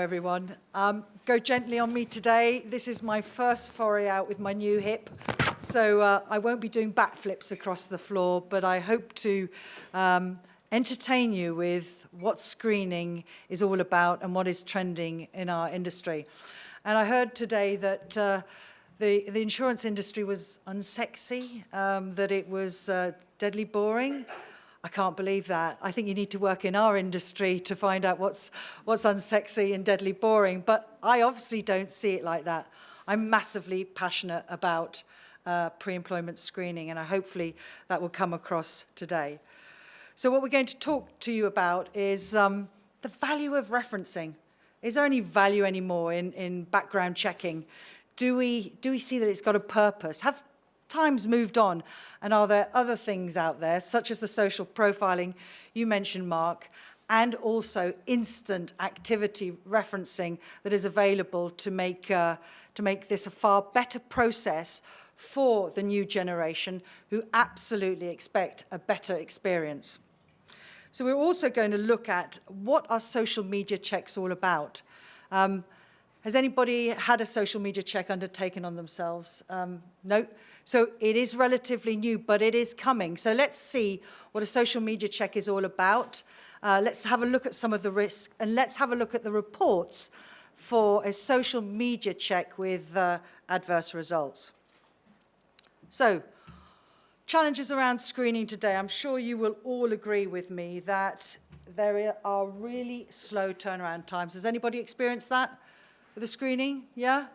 everyone. Go gently on me today. This is my first foray out with my new hip, so I won't be doing backflips across the floor, but I hope to entertain you with what screening is all about and what is trending in our industry. And I heard today that the insurance industry was unsexy, that it was deadly boring. I can't believe that. I think you need to work in our industry to find out what's unsexy and deadly boring. But I obviously don't see it like that. I'm massively passionate about pre-employment screening, and hopefully that will come across today. So what we're going to talk to you about is the value of referencing. Is there any value anymore in background checking? Do we see that it's got a purpose? Have times moved on, and are there other things out there, such as the social profiling you mentioned, Mark, and also instant activity referencing that is available to make this a far better process for the new generation who absolutely expect a better experience? So we're also going to look at what are social media checks all about. Has anybody had a social media check undertaken on themselves? No. So it is relatively new, but it is coming. So let's see what a social media check is all about. Let's have a look at some of the risks, and let's have a look at the reports for a social media check with adverse results. So, challenges around screening today. I'm sure you will all agree with me that there are really slow turnaround times. Has anybody experienced that with the screening? Yeah?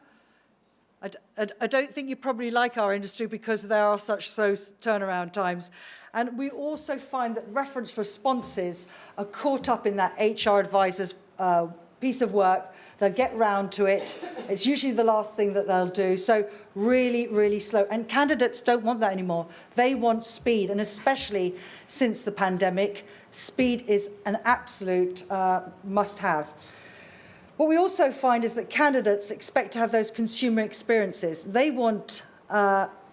I don't think you probably like our industry because there are such slow turnaround times. And we also find that reference responses are caught up in that HR advisor's piece of work. They'll get round to it. It's usually the last thing that they'll do. So really, really slow. And candidates don't want that anymore. They want speed. And especially since the pandemic, speed is an absolute must-have. What we also find is that candidates expect to have those consumer experiences. They want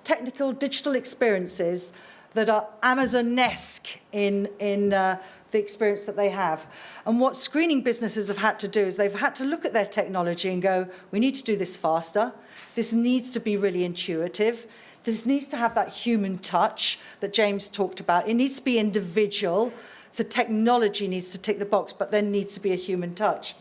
technical digital experiences that are Amazon-esque in the experience that they have. And what screening businesses have had to do is they've had to look at their technology and go, we need to do this faster. This needs to be really intuitive. This needs to have that human touch that James talked about. It needs to be individual. So technology needs to tick the box, but there needs to be a human touch.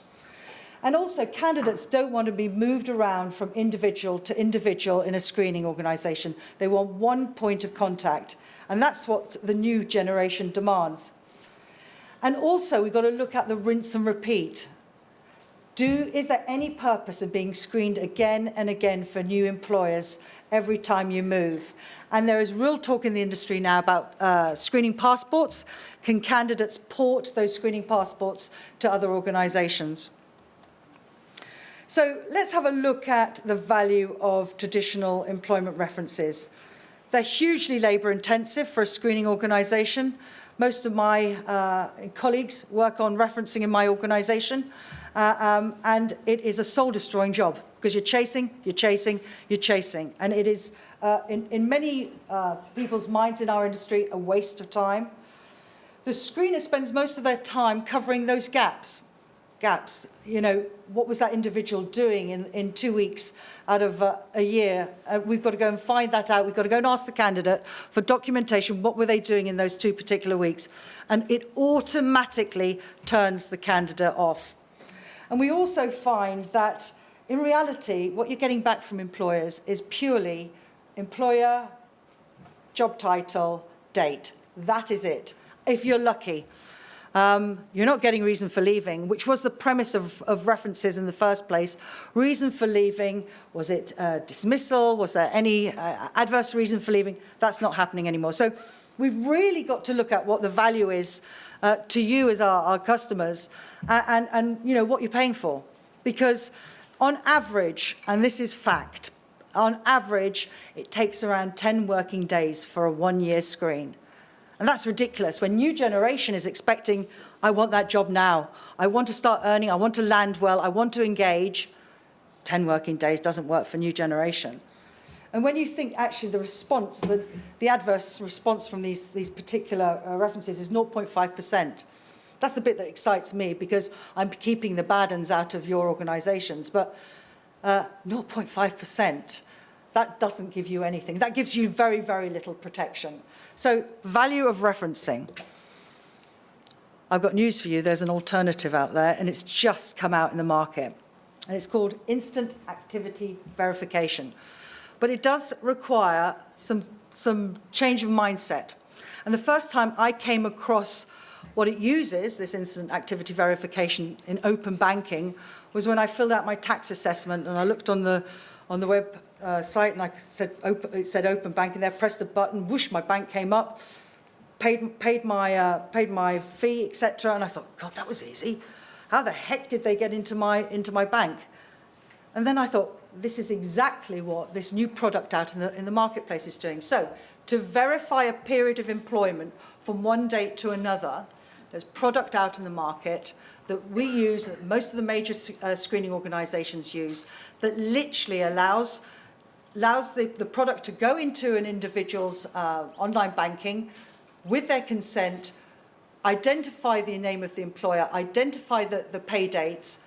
And also, candidates don't want to be moved around from individual to individual in a screening organisation. They want one point of contact, and that's what the new generation demands. And also, we've got to look at the rinse and repeat. Is there any purpose in being screened again and again for new employers every time you move? And there is real talk in the industry now about screening passports. Can candidates port those screening passports to other organisations? So let's have a look at the value of traditional employment references. They're hugely labour intensive for a screening organisation. Most of my colleagues work on referencing in my organisation, and it is a soul-destroying job because you're chasing, you're chasing, you're chasing. And it is, in many people's minds in our industry, a waste of time. The screener spends most of their time covering those gaps. You know, what was that individual doing in 2 weeks out of a year? We've got to go and find that out. We've got to go and ask the candidate for documentation. What were they doing in those 2 particular weeks? And it automatically turns the candidate off. And we also find that, in reality, what you're getting back from employers is purely employer, job title, date. That is it, if you're lucky. You're not getting reason for leaving, which was the premise of references in the first place. Reason for leaving, was it dismissal? Was there any adverse reason for leaving? That's not happening anymore. So we've really got to look at what the value is to you as our customers and you know, what you're paying for. Because on average, and this is fact, on average, it takes around 10 working days for a 1-year screen. And that's ridiculous when new generation is expecting, I want that job now. I want to start earning. I want to land well. I want to engage. 10 working days doesn't work for new generation. And when you think actually the response, the adverse response from these particular references is 0.5%. That's the bit that excites me, because I'm keeping the bad ones out of your organisations. But 0.5%, that doesn't give you anything. That gives you very, very little protection. So value of referencing. I've got news for you. There's an alternative out there, and it's just come out in the market. And it's called instant activity verification. But it does require some change of mindset. And the first time I came across what it uses, this instant activity verification in open banking, was when I filled out my tax assessment, and I looked on the web site, and it said open banking there, pressed the button, whoosh, my bank came up, paid my fee, etc. And I thought, God, that was easy. How the heck did they get into my bank? And then I thought, this is exactly what this new product out in the marketplace is doing. So to verify a period of employment from one date to another, there's product out in the market that we use, that most of the major screening organisations use, that literally allows the product to go into an individual's online banking with their consent, identify the name of the employer, identify the pay dates,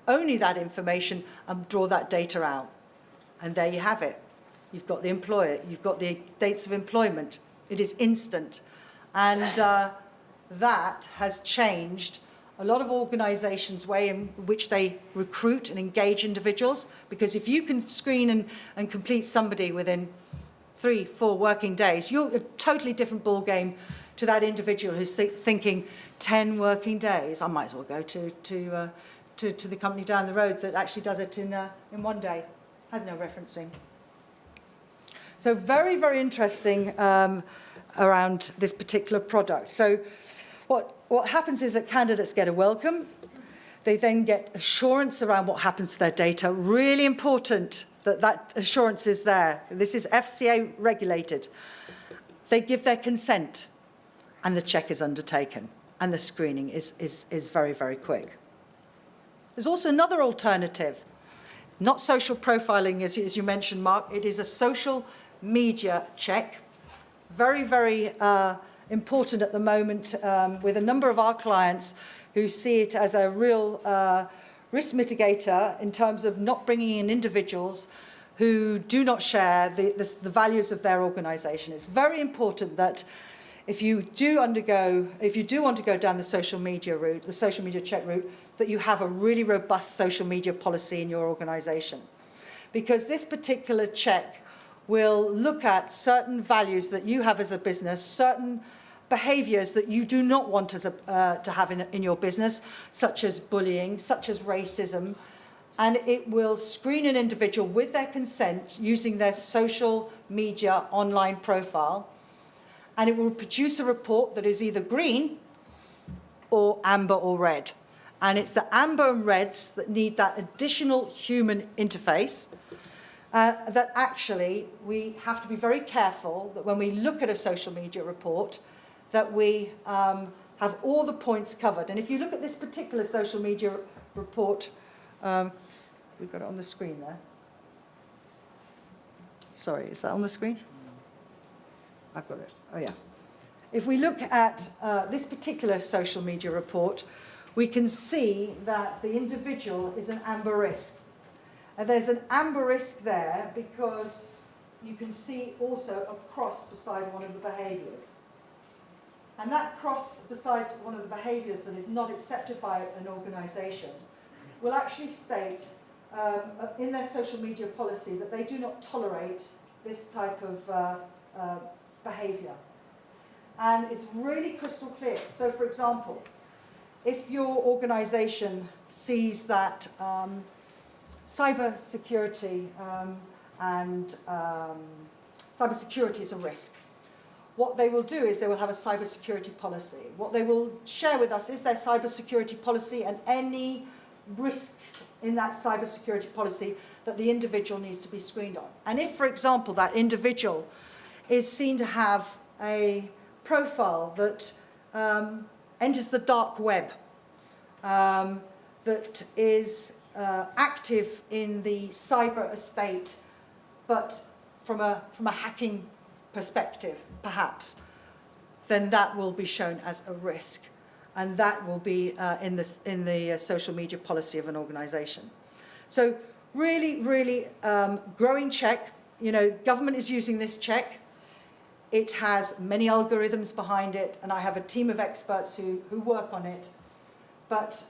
only that information, and draw that data out. And there you have it. You've got the employer, you've got the dates of employment. It is instant. And that has changed a lot of organisations' way in which they recruit and engage individuals, because if you can screen and complete somebody within 3-4 working days, you're a totally different ball game to that individual who's thinking 10 working days. I might as well go to the company down the road that actually does it in one day. Has no referencing. So very, very interesting around this particular product. So what happens is that candidates get a welcome. They then get assurance around what happens to their data. Really important that assurance is there. This is FCA regulated. They give their consent, and the check is undertaken, and the screening is very, very quick. There's also another alternative, not social profiling, as you mentioned, Mark. It is a social media check. Very, very important at the moment with a number of our clients who see it as a real risk mitigator in terms of not bringing in individuals who do not share the values of their organisation. It's very important that if you do want to go down the social media route, the social media check route, that you have a really robust social media policy in your organisation. Because this particular check will look at certain values that you have as a business, certain behaviours that you do not want to have in your business, such as bullying, such as racism, and it will screen an individual with their consent using their social media online profile, and it will produce a report that is either green or amber or red. And it's the amber and reds that need that additional human interface that actually we have to be very careful that when we look at a social media report that we have all the points covered. And if you look at this particular social media report, we've got it on the screen there. Sorry, is that on the screen? I've got it. Oh, yeah. If we look at this particular social media report, we can see that the individual is an amber risk. And there's an amber risk there because you can see also a cross beside one of the behaviours. And that cross beside one of the behaviours that is not accepted by an organisation will actually state in their social media policy that they do not tolerate this type of behaviour. And it's really crystal clear. So, for example, if your organisation sees that cyber security and cyber security is a risk, what they will do is they will have a cyber security policy. What they will share with us is their cyber security policy and any risks in that cyber security policy that the individual needs to be screened on. And if, for example, that individual is seen to have a profile that enters the dark web, that is active in the cyber estate, but from a hacking perspective, perhaps, then that will be shown as a risk. and that will be in the social media policy of an organisation. So really growing check. You know, government is using this check. It has many algorithms behind it, and I have a team of experts who work on it. But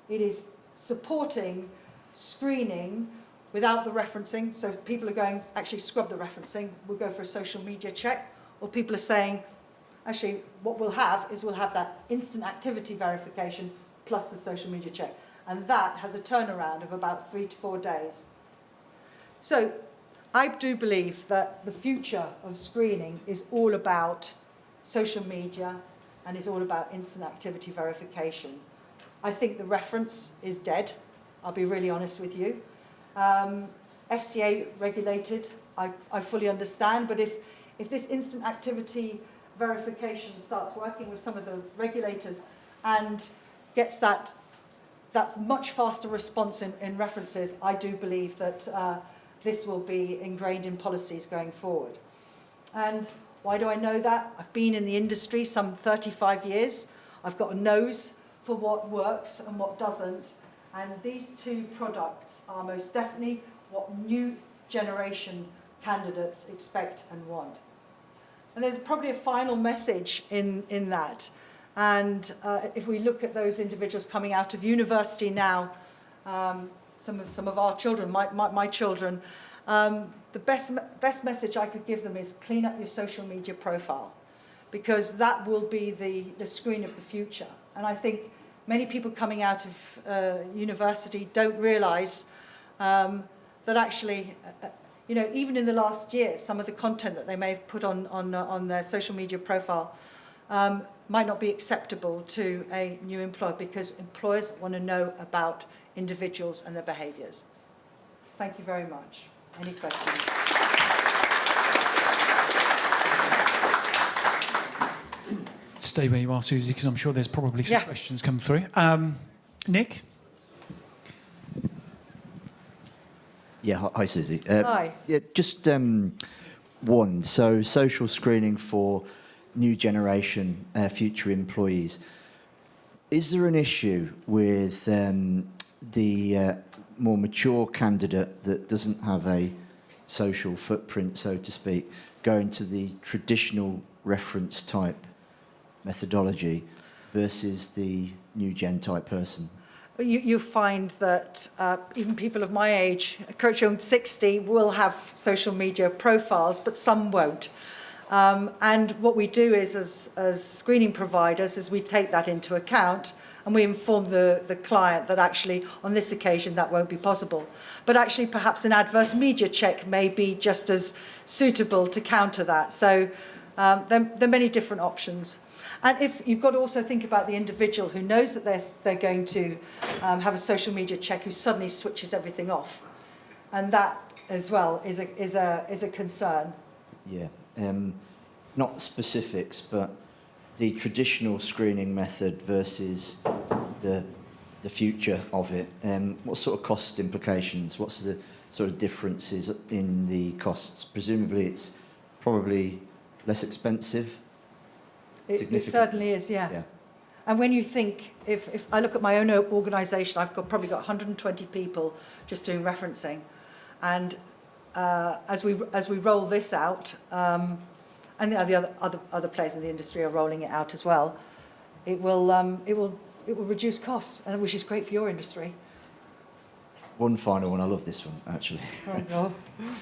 it is supporting screening without the referencing. So people are going, actually scrub the referencing, we'll go for a social media check. Or people are saying, actually, what we'll have is we'll have that instant activity verification plus the social media check. And that has a turnaround of about 3 to 4 days. So I do believe that the future of screening is all about social media and is all about instant activity verification. I think the reference is dead, I'll be really honest with you. FCA regulated, I fully understand, but if this instant activity verification starts working with some of the regulators and gets that much faster response in references, I do believe that this will be ingrained in policies going forward. And why do I know that? I've been in the industry some 35 years. I've got a nose for what works and what doesn't. And these two products are most definitely what new generation candidates expect and want. And there's probably a final message in that. And if we look at those individuals coming out of university now, some of our children, my children, the best message I could give them is clean up your social media profile, because that will be the screen of the future. And I think many people coming out of university don't realise that actually, you know, even in the last year, some of the content that they may have put on their social media profile might not be acceptable to a new employer, because employers want to know about individuals and their behaviours. Thank you very much. Any questions? Stay where you are, Susie, because I'm sure there's probably some questions come through. Nick? Yeah, hi Susie. Hi. Yeah, just one. So social screening for new generation future employees. Is there an issue with the more mature candidate that doesn't have a social footprint, so to speak, going to the traditional reference type methodology versus the new gen type person? You find that even people of my age, approaching 60, will have social media profiles, but some won't. And what we do is, as screening providers, is we take that into account and we inform the client that actually on this occasion that won't be possible. But actually perhaps an adverse media check may be just as suitable to counter that. So there are many different options. And if you've got to also think about the individual who knows that they're going to have a social media check, who suddenly switches everything off. And that as well is a concern. Yeah. Not specifics, but the traditional screening method versus the future of it. What sort of cost implications? What's the sort of differences in the costs? Presumably it's probably less expensive. It certainly is, yeah. And when you think, if I look at my own organisation, I've probably got 120 people just doing referencing, and as we roll this out, and the other players in the industry are rolling it out as well, it will reduce costs, which is great for your industry. One final one. I love this one actually. Oh,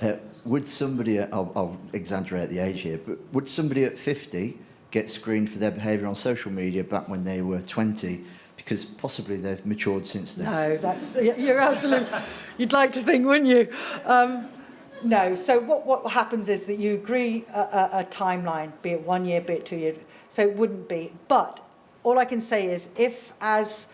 no. Would somebody? I'll exaggerate the age here, but would somebody at 50 get screened for their behaviour on social media back when they were 20, because possibly they've matured since then? No, you're absolutely, you'd like to think, wouldn't you? No, so what happens is that you agree a timeline, be it 1 year, be it 2 years, so it wouldn't be. But all I can say is, if as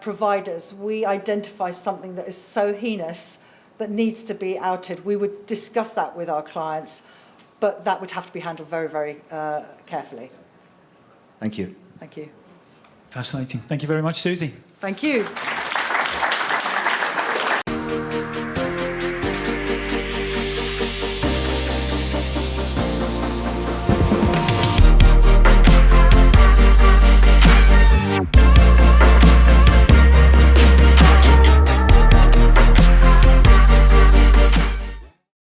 providers we identify something that is so heinous that needs to be outed, we would discuss that with our clients, but that would have to be handled very, very carefully. Thank you. Thank you. Fascinating. Thank you very much, Susie. Thank you.